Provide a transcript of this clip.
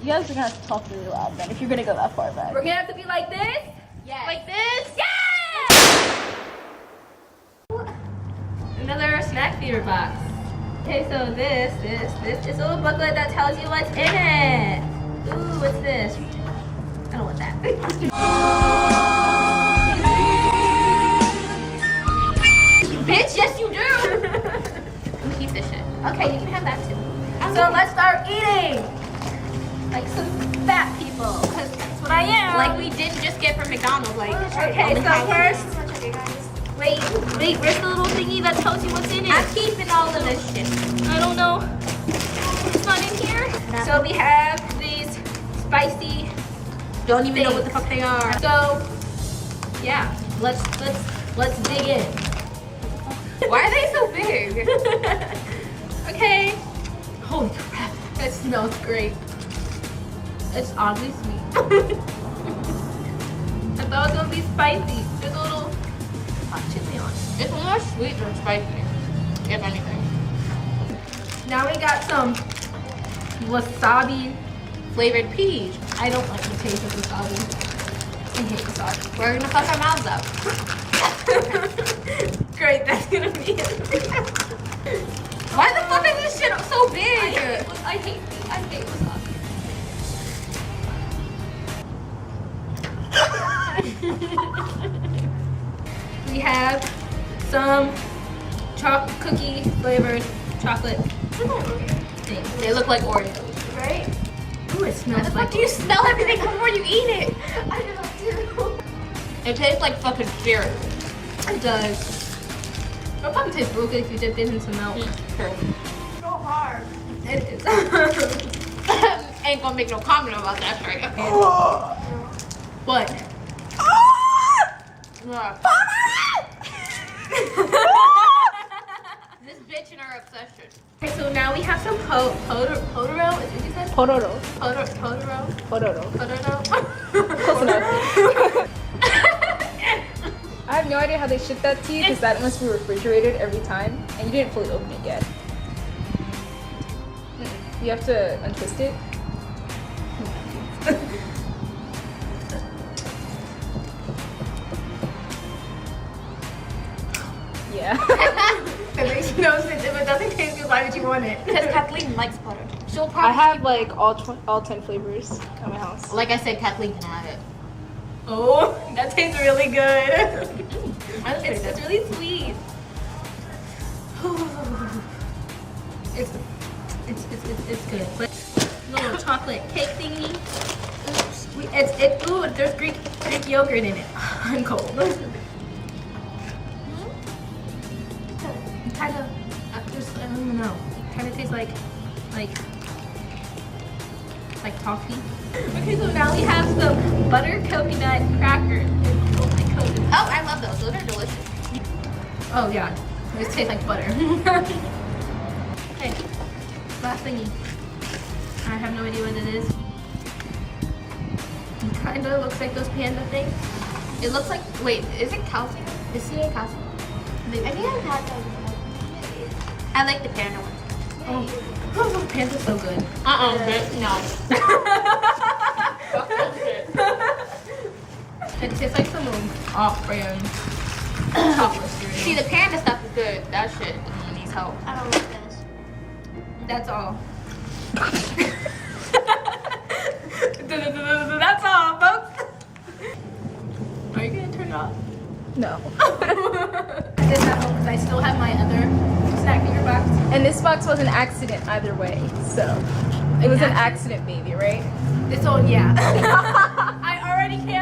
You guys are gonna have to talk really loud then if you're gonna go that far back. We're gonna have to be like this? Yes. Like this? Yeah! Another SnackFever box. Okay, so this is a little booklet that tells you what's in it. Ooh, what's this? I don't want that. Bitch, yes you do! Keep this shit. Okay, you can have that too. So let's start eating! Like some fat people, because that's what I am. Like we didn't just get from McDonald's. Like Okay, so first, wait, where's the little thingy that tells you what's in it? I'm keeping all of this shit. I don't know. It's not in here. No. So we have these spicy. Don't even know things. what the fuck they are. So yeah, let's dig in. Why are they so big? Okay. Holy crap, that smells great. It's oddly sweet. I thought it was gonna be spicy. There's a little hot chili on it. It's more sweet than spicy, if anything. Now we got some wasabi. Flavored peach. I don't like the taste of wasabi. I hate wasabi. We're gonna fuck our mouths up. Great, that's gonna be it. Why the fuck is this shit so I big? hate wasabi. We have some chocolate cookie flavored chocolate things. They look like Oreos. Right? Ooh, it Why smells the like fuck do you smell everything before you eat it? I know too. It tastes like fucking cereal. It does. It'll probably taste real good if you dip it in some milk. True. So hard. It is. Ain't gonna make no comment about that right now. What? Yeah. This bitch and her obsession. Okay, so now we have some potoro. Is it what you said? Pororo. Potoro. Pororo. Potoro. Close enough. I have no idea how they ship that to you because that must be refrigerated every time, and you didn't fully open it yet. You have to untwist it. Yeah. It makes no sense. If it doesn't taste good, why would you want it? Because Kathleen likes butter. She'll probably. I have like all 10 flavors at my house. Like I said, Kathleen can have it. Oh, that tastes really good. It's It's really sweet. It's good. But little chocolate cake thingy. Ooh, there's Greek yogurt in it. I'm cold. Kind of, I don't even know. Kind of tastes like toffee. Okay, so now we have some butter coconut crackers. Oh my goodness. Oh, I love those. Those are delicious. Oh yeah, these taste like butter. Okay, last thingy. I have no idea what it is. It kind of looks like those panda things. It looks like. Wait, is it calcium? Is CA calcium? I think I've had those. I like the panda ones. Oh, panda's so good. Bitch, no. Fuck that shit. It tastes like some off-brand chocolate cereal. See, the panda stuff is good. That shit needs help. I don't like this. That's all. That's all, folks. Are you gonna turn it off? No. I did that one because I still have my other SnackFever box. And this box was an accident either way, so it was an accident baby, right? It's on, yeah. I already canceled